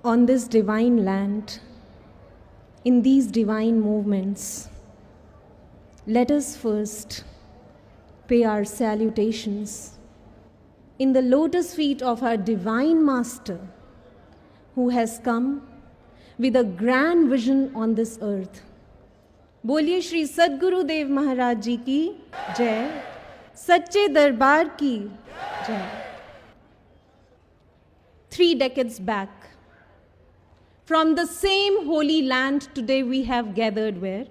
On this divine land, in these divine movements, let us first pay our salutations in the lotus feet of our divine master, who has come with a grand vision on this earth. बोलिए श्री सद्गुरुदेव महाराज जी की जय, सच्चे दरबार की जय. 3 decades back, from the same holy land today we have gathered where?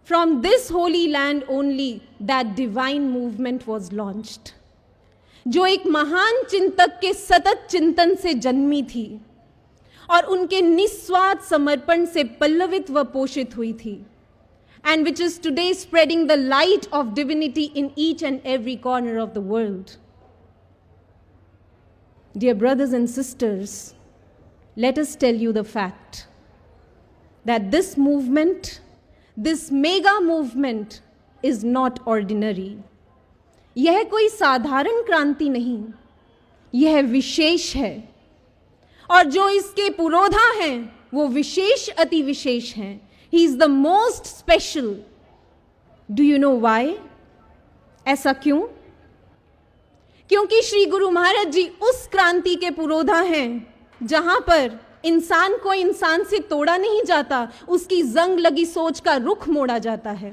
From this holy land only that divine movement was launched, जो एक महान चिंतक के सतत चिंतन से जन्मी थी और उनके निस्वार्थ समर्पण से पल्लवित व पोषित हुई थी, and which is today spreading the light of divinity in each and every corner of the world. Dear brothers and sisters, let us tell you the fact that this movement, this mega movement is not ordinary. यह कोई साधारण क्रांति नहीं, यह विशेष है, और जो इसके पुरोधा हैं वो विशेष अति विशेष हैं. He is the most special. Do you know why? ऐसा क्यों? क्योंकि श्री गुरु महाराज जी उस क्रांति के पुरोधा हैं जहां पर इंसान को इंसान से तोड़ा नहीं जाता, उसकी जंग लगी सोच का रुख मोड़ा जाता है.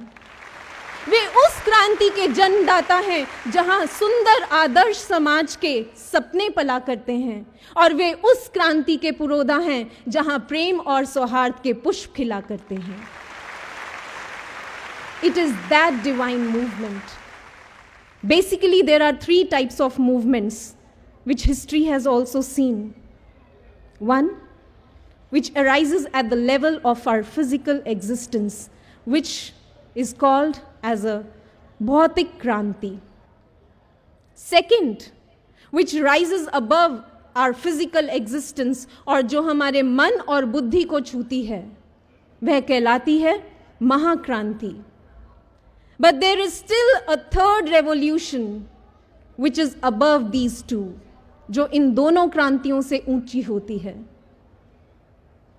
वे उस क्रांति के जन्मदाता हैं जहां सुंदर आदर्श समाज के सपने पला करते हैं, और वे उस क्रांति के पुरोधा हैं जहां प्रेम और सौहार्द के पुष्प खिला करते हैं. It is that divine movement. Basically, there are 3 types of movements which history has also seen. One, which arises at the level of our physical existence, which is called as a bhautik kranti. Second, which rises above our physical existence और जो हमारे मन और बुद्धि को छूती है, वह कहलाती है महाक्रांति. But there is still a third revolution which is above these two, जो इन दोनों क्रांतियों से ऊंची होती है.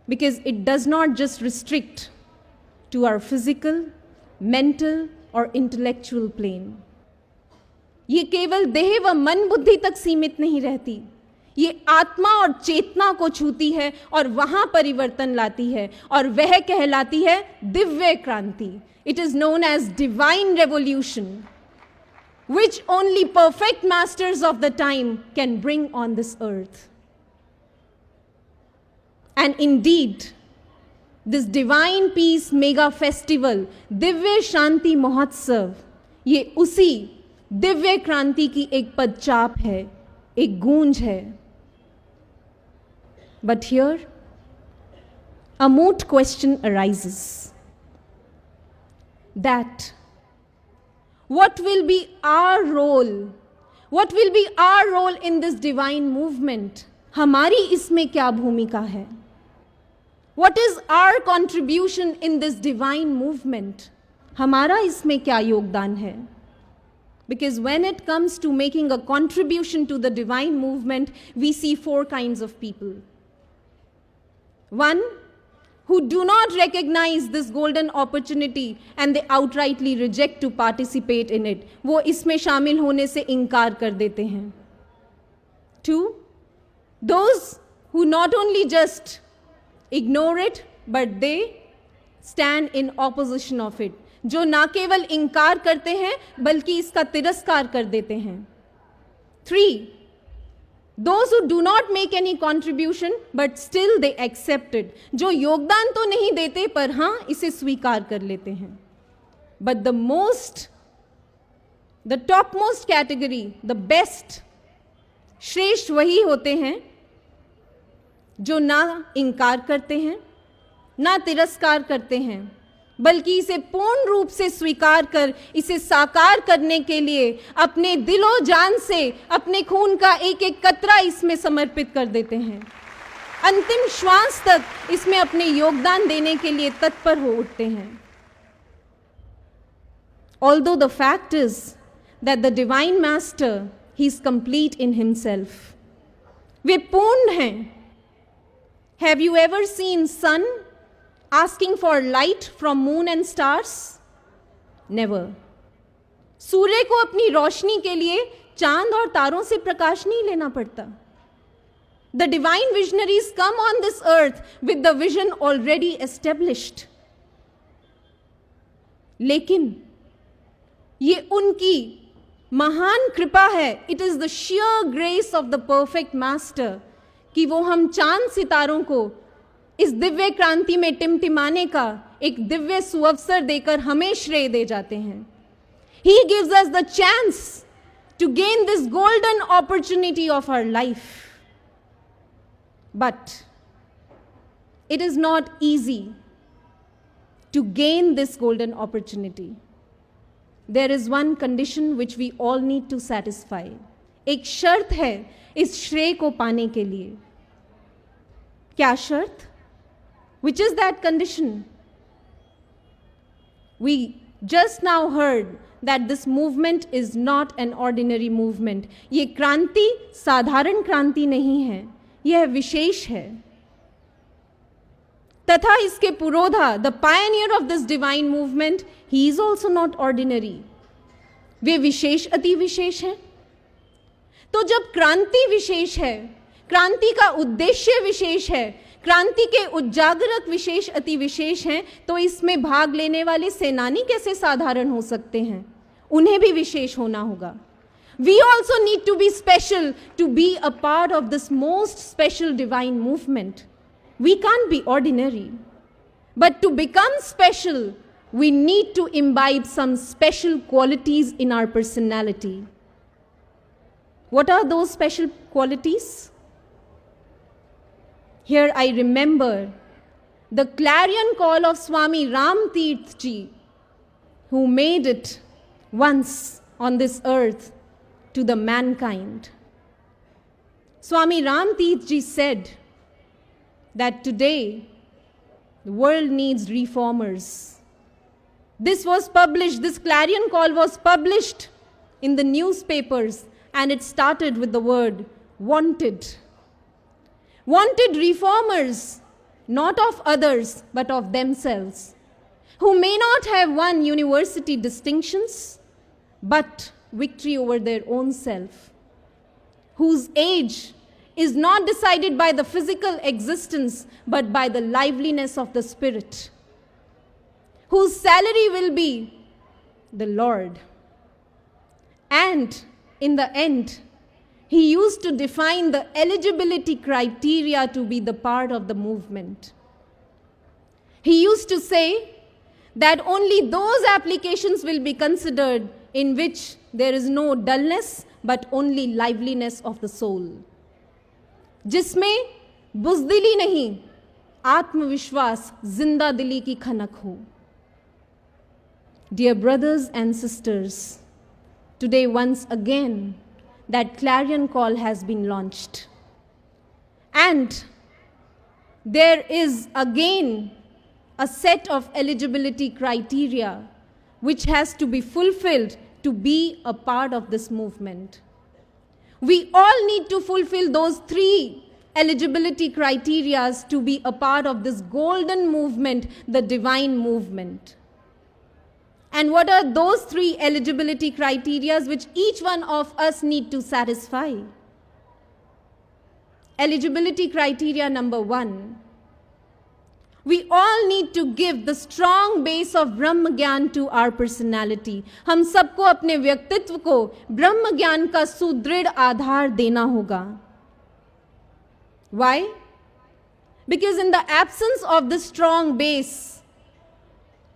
Because it does not just restrict to our physical, mental और इंटेलेक्चुअल प्लेन. ये केवल देह व मन बुद्धि तक सीमित नहीं रहती, ये आत्मा और चेतना को छूती है और वहां परिवर्तन लाती है, और वह कहलाती है दिव्य क्रांति. It is known as divine revolution, which only perfect masters of the time can bring on this earth. And indeed, this divine peace mega festival, Divya शांति महोत्सव, ये उसी दिव्य क्रांति की एक पदचाप है, एक गूंज है. But here, a moot question arises that what will be our role? What will be our role in this divine movement? हमारी इसमें क्या भूमिका है? What is our contribution in this divine movement? हमारा इसमें क्या योगदान है? Because when it comes to making a contribution to the divine movement, we see 4 kinds of people. One, who do not recognize this golden opportunity and they outrightly reject to participate in it. वो इसमें शामिल होने से इनकार कर देते हैं. 2, those who not only just ignore it, but they stand in opposition of it. जो ना केवल इनकार करते हैं बल्कि इसका तिरस्कार कर देते हैं. 3, those who do not make any contribution but still they accept it. जो योगदान तो नहीं देते पर हाँ इसे स्वीकार कर लेते हैं. But the topmost category, the best, श्रेष्ठ वही होते हैं जो ना इनकार करते हैं, ना तिरस्कार करते हैं, बल्कि इसे पूर्ण रूप से स्वीकार कर इसे साकार करने के लिए अपने दिलो जान से अपने खून का एक एक कतरा इसमें समर्पित कर देते हैं. अंतिम श्वास तक इसमें अपने योगदान देने के लिए तत्पर हो उठते हैं. Although the fact is that the divine master he is complete in himself. वे पूर्ण हैं. Have you ever seen sun asking for light from moon and stars? Never. सूर्य को अपनी रोशनी के लिए चांद और तारों से प्रकाश नहीं लेना पड़ता. The divine visionaries come on this earth with the vision already established. लेकिन ये उनकी महान कृपा है. It is the sheer grace of the perfect master कि वो हम चांद सितारों को इस दिव्य क्रांति में टिमटिमाने का एक दिव्य सुअवसर देकर हमें श्रेय दे जाते हैं. He gives us the chance to gain this golden opportunity of our life. But it is not easy to gain this golden opportunity. There is one condition which we all need to satisfy. एक शर्त है इस श्रेय को पाने के लिए. क्या शर्त? Which is that condition? We just now heard that this movement is not an ordinary movement. ये क्रांति साधारण क्रांति नहीं है, यह विशेष है. तथा इसके पुरोधा, the pioneer of this divine movement, he is also not ordinary. वे विशेष अति विशेष हैं. तो जब क्रांति विशेष है, क्रांति का उद्देश्य विशेष है, क्रांति के उजागरक विशेष अति विशेष हैं, तो इसमें भाग लेने वाले सेनानी कैसे साधारण हो सकते हैं? उन्हें भी विशेष होना होगा. We also need to be special to be a part of this most special divine movement. We can't be ordinary. But to become special, we need to imbibe some special qualities in our personality. What are those special qualities? Here I remember the clarion call of Swami Ram Tirth Ji, who made it once on this earth to the mankind. Swami Ram Tirth Ji said that today the world needs reformers. This was published, this clarion call was published in the newspapers, and it started with the word wanted. Wanted reformers, not of others, but of themselves, who may not have won university distinctions, but victory over their own self, whose age is not decided by the physical existence, but by the liveliness of the spirit, whose salary will be the Lord. And in the end, he used to define the eligibility criteria to be the part of the movement. He used to say that only those applications will be considered in which there is no dullness but only liveliness of the soul. जिसमें बुज़दिली नहीं, आत्मविश्वास, जिंदा दिली की खनक हो. Dear brothers and sisters, today once again that clarion call has been launched. And there is again a set of eligibility criteria which has to be fulfilled to be a part of this movement. We all need to fulfill those 3 eligibility criteria to be a part of this golden movement, the divine movement. And what are those 3 eligibility criteria which each one of us need to satisfy? Eligibility criteria number 1. We all need to give the strong base of Brahma Gyan to our personality. हम सबको अपने व्यक्तित्व को ब्रह्म ज्ञान का सुदृढ़ आधार देना होगा. Why? Because in the absence of this strong base,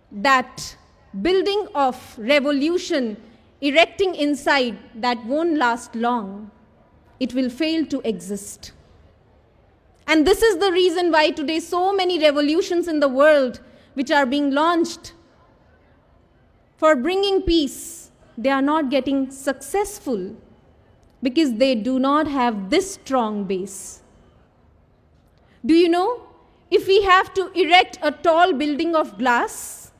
that building of revolution erecting inside, that won't last long. It will fail to exist. And this is the reason why today so many revolutions in the world which are being launched for bringing peace, they are not getting successful because they do not have this strong base. Do you know, if we have to erect a tall building of glass,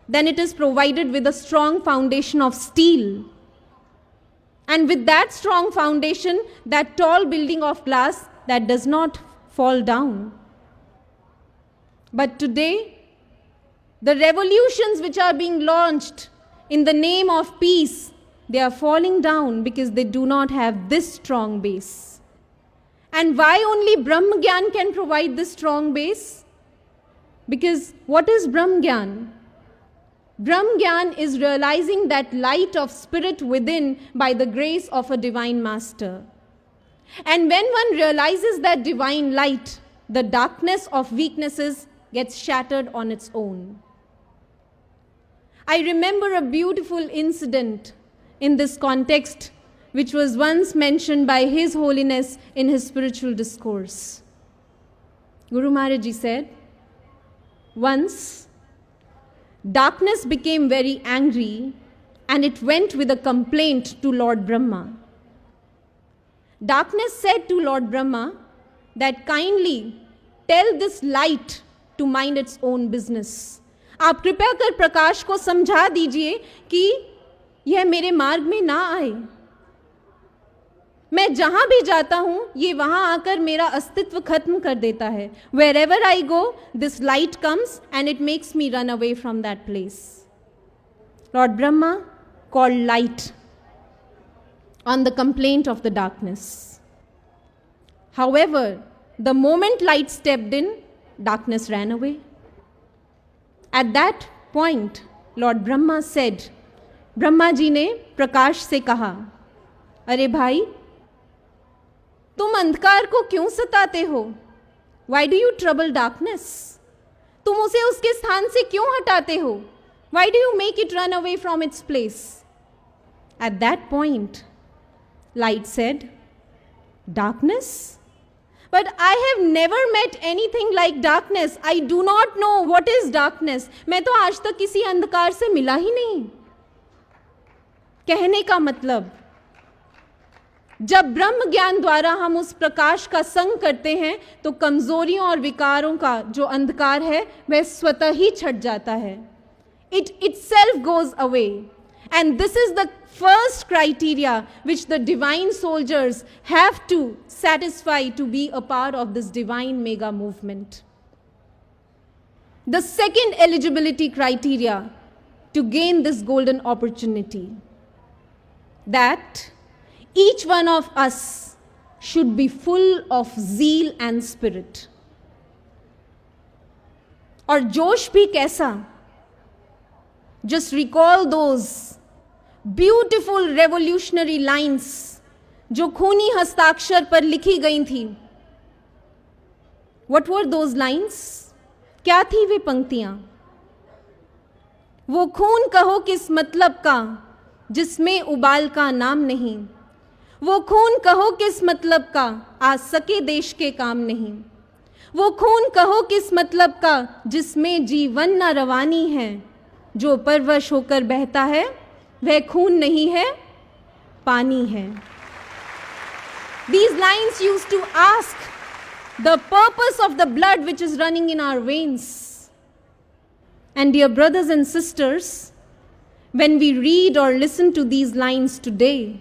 then it is provided with a strong foundation of steel. And with that strong foundation, that tall building of glass that does not fall down. But today, the revolutions which are being launched in the name of peace, they are falling down because they do not have this strong base. And why only Brahma Gyan can provide this strong base? Because what is Brahma Gyan? Brahma Gyan is realizing that light of spirit within by the grace of a divine master. And when one realizes that divine light, the darkness of weaknesses gets shattered on its own. I remember a beautiful incident in this context, which was once mentioned by His Holiness in his spiritual discourse. Guru Maharaj Ji said, once, darkness became very angry and it went with a complaint to Lord Brahma. Darkness said to Lord Brahma that kindly tell this light to mind its own business. आप कृपया कर प्रकाश को समझा दीजिए कि यह मेरे मार्ग में ना आए. मैं जहां भी जाता हूं ये वहां आकर मेरा अस्तित्व खत्म कर देता है. Wherever I go, this light comes and it makes me run away from that place. Lord Brahma called light on the complaint of the darkness. However, the moment light stepped in, darkness ran away. At that point, Lord Brahma said, Brahma ji ने प्रकाश से कहा, अरे भाई, तुम अंधकार को क्यों सताते हो? Why do you trouble darkness? तुम उसे उसके स्थान से क्यों हटाते हो? Why do you make it run away from its place? At that point, light said, darkness? But I have never met anything like darkness. I do not know what is darkness. मैं तो आज तक किसी अंधकार से मिला ही नहीं. कहने का मतलब, जब ब्रह्म ज्ञान द्वारा हम उस प्रकाश का संग करते हैं तो कमजोरियों और विकारों का जो अंधकार है वह स्वतः ही छट जाता है. It itself goes away. And this is the first criteria which the divine soldiers have to satisfy to be a part of this divine mega movement. The second eligibility criteria to gain this golden opportunity, that each one of us should be full of zeal and spirit. और जोश भी कैसा? Just recall those beautiful revolutionary lines जो खूनी हस्ताक्षर पर लिखी गई थी. What were those lines? क्या थी वे पंक्तियां? वो खून कहो किस मतलब का जिसमें उबाल का नाम नहीं. वो खून कहो किस मतलब का आ सके देश के काम नहीं. वो खून कहो किस मतलब का जिसमें जीवन न रवानी है. जो परवश होकर बहता है वह खून नहीं है, पानी है. These lines used to ask the purpose of the blood which is running in our veins. And dear brothers and sisters, when we read or listen to these lines today,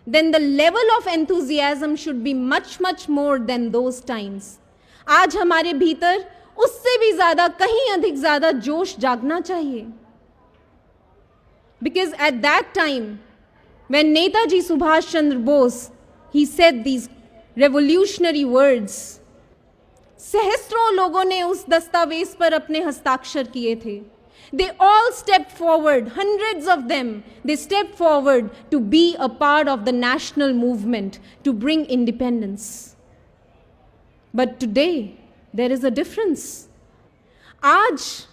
then the level of enthusiasm should be much, much more than those times. आज हमारे भीतर उससे भी ज़्यादा, कहीं अधिक ज़्यादा जोश जागना चाहिए. Because at that time, when Netaji Subhash Chandra Bose, he said these revolutionary words, सहस्त्रों लोगों ने उस दस्तावेज पर अपने हस्ताक्षर किए थे. They all stepped forward, hundreds of them, they stepped forward to be a part of the national movement, to bring independence. But today, there is a difference. आज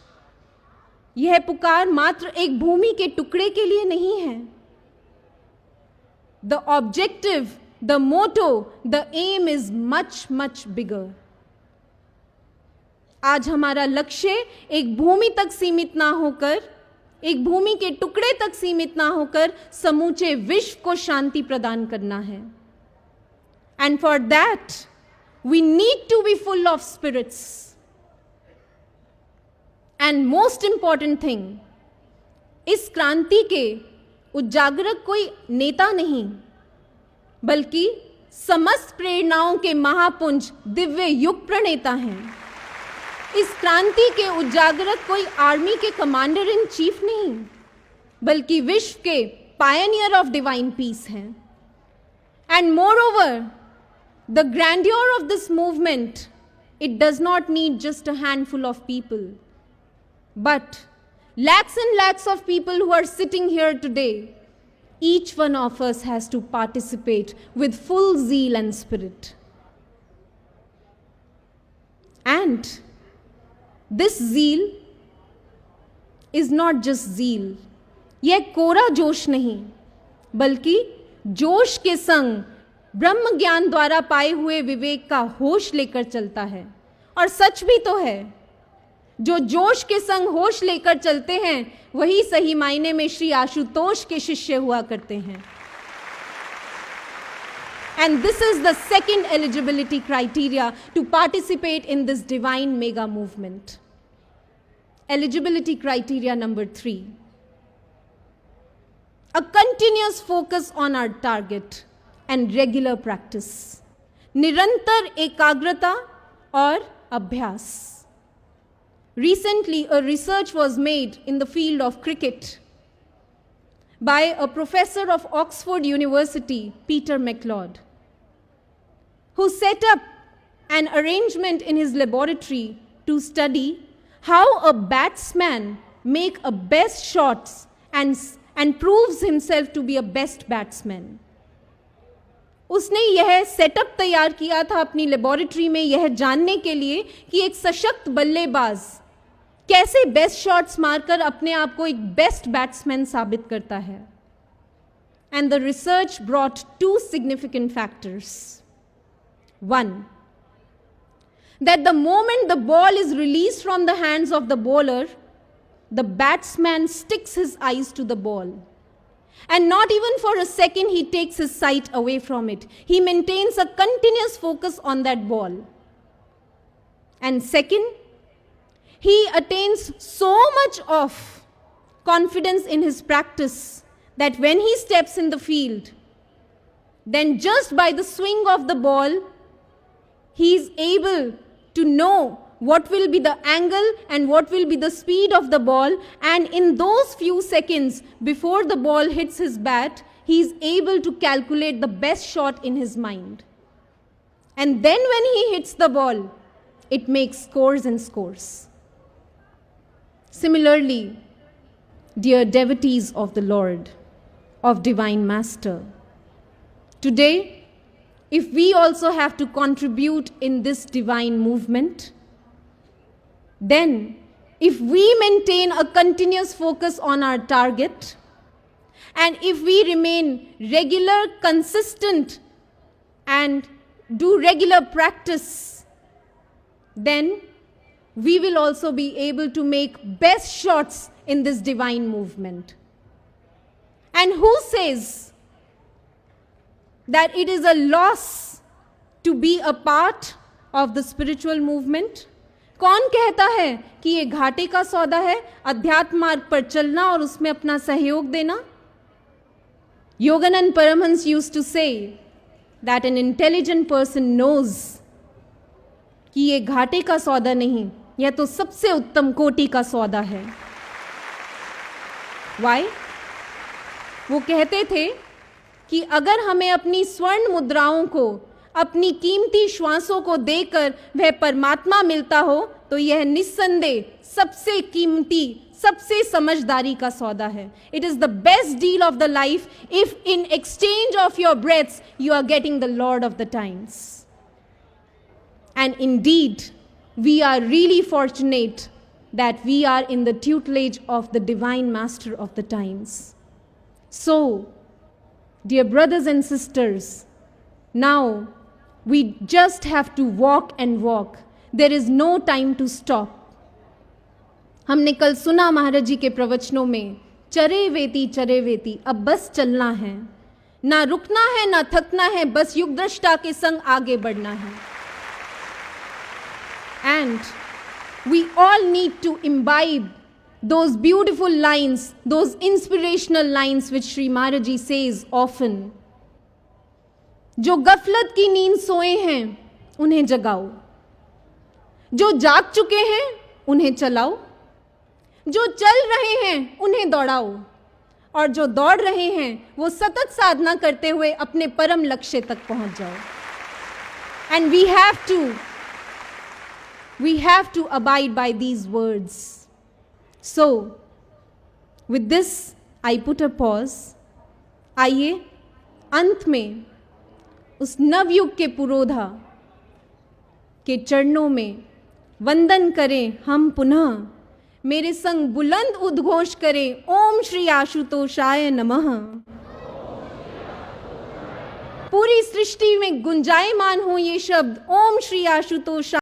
यह पुकार मात्र एक भूमि के टुकड़े के लिए नहीं है. The objective, the motto, the aim is much, much bigger. आज हमारा लक्ष्य एक भूमि तक सीमित ना होकर, एक भूमि के टुकड़े तक सीमित ना होकर समूचे विश्व को शांति प्रदान करना है. And for that, we need to be full of spirits. And most important thing, इस क्रांति के उजागरक कोई नेता नहीं, बल्कि समस्त प्रेरणाओं के महापुंज दिव्य युग प्रणेता हैं। इस क्रांति के उजागरक कोई आर्मी के कमांडर इन चीफ नहीं, बल्कि विश्व के पायनियर ऑफ डिवाइन पीस हैं। And more over, the grandeur of this movement, it does not need just a handful of people, but lakhs and lakhs of people who are sitting here today. Each one of us has to participate with full zeal and spirit. And this zeal is not just zeal. यह कोरा जोश नहीं, बल्कि जोश के संग ब्रह्म ज्ञान द्वारा पाए हुए विवेक का होश लेकर चलता है। और सच भी तो है, जो जोश के संग होश लेकर चलते हैं वही सही मायने में श्री आशुतोष के शिष्य हुआ करते हैं। And this is the second eligibility criteria to participate in this divine mega movement. Eligibility criteria number 3. A continuous focus on our target and regular practice. निरंतर एकाग्रता और अभ्यास. Recently, a research was made in the field of cricket by a professor of Oxford University, Peter MacLeod, who set up an arrangement in his laboratory to study how a batsman makes a best shots and proves himself to be a best batsman. उसने यह setup तैयार किया था अपनी laboratory में यह जानने के लिए कि एक सशक्त बल्लेबाज कैसे बेस्ट शॉट्स मारकर अपने आप को एक बेस्ट बैट्समैन साबित करता है. And the research brought 2 significant factors. 1, that the moment the ball is released from the hands of the bowler, the batsman sticks his eyes to the ball. And not even for a second he takes his sight away from it. He maintains a continuous focus on that ball. And second, he attains so much of confidence in his practice that when he steps in the field, then just by the swing of the ball, he is able to know what will be the angle and what will be the speed of the ball, and in those few seconds before the ball hits his bat, he is able to calculate the best shot in his mind. And then when he hits the ball, it makes scores and scores. Similarly, dear devotees of the Lord, of Divine Master, today, if we also have to contribute in this divine movement, then if we maintain a continuous focus on our target, and if we remain regular, consistent, and do regular practice, then we will also be able to make best shots in this divine movement. And who says that it is a loss to be a part of the spiritual movement? कौन कहता है कि ये घाटे का सौदा है अध्यात्म मार्ग पर चलना और उसमें अपना सहयोग देना? Yoganand Paramahansa used to say that an intelligent person knows कि ये घाटे का सौदा नहीं, यह तो सबसे उत्तम कोटि का सौदा है. Why? वो कहते थे कि अगर हमें अपनी स्वर्ण मुद्राओं को, अपनी कीमती श्वासों को देकर वह परमात्मा मिलता हो, तो यह निस्संदेह सबसे कीमती, सबसे समझदारी का सौदा है. It is the best deal of the life if in exchange of your breaths you are getting the Lord of the times. And indeed, we are really fortunate that we are in the tutelage of the Divine Master of the times. So, dear brothers and sisters, now we just have to walk and walk. There is no time to stop. हमने कल सुना महाराज जी के प्रवचनों में, चरे वेती अब बस चलना है, ना रुकना है ना थकना है, बस युग दृष्टा के संग आगे बढ़ना है. And we all need to imbibe those beautiful lines, those inspirational lines which Sri Maharaj Ji says often. जो गफलत की नींद सोए हैं उन्हें जगाओ, जो जाग चुके हैं उन्हें चलाओ, जो चल रहे हैं उन्हें दौड़ाओ, और जो दौड़ रहे हैं वो सतत साधना करते हुए अपने परम लक्ष्य तक पहुंच जाओ. And we have to abide by these words. So, with this, I put a pause. आइए अंत में उस नवयुग के पुरोधा के चरणों में वंदन करें हम पुनः. मेरे संग बुलंद उद्घोष करें, ओम श्री आशुतोषाय नमः. पूरी सृष्टि में गुंजायमान हो ये शब्द, ओम श्री आशुतोषाय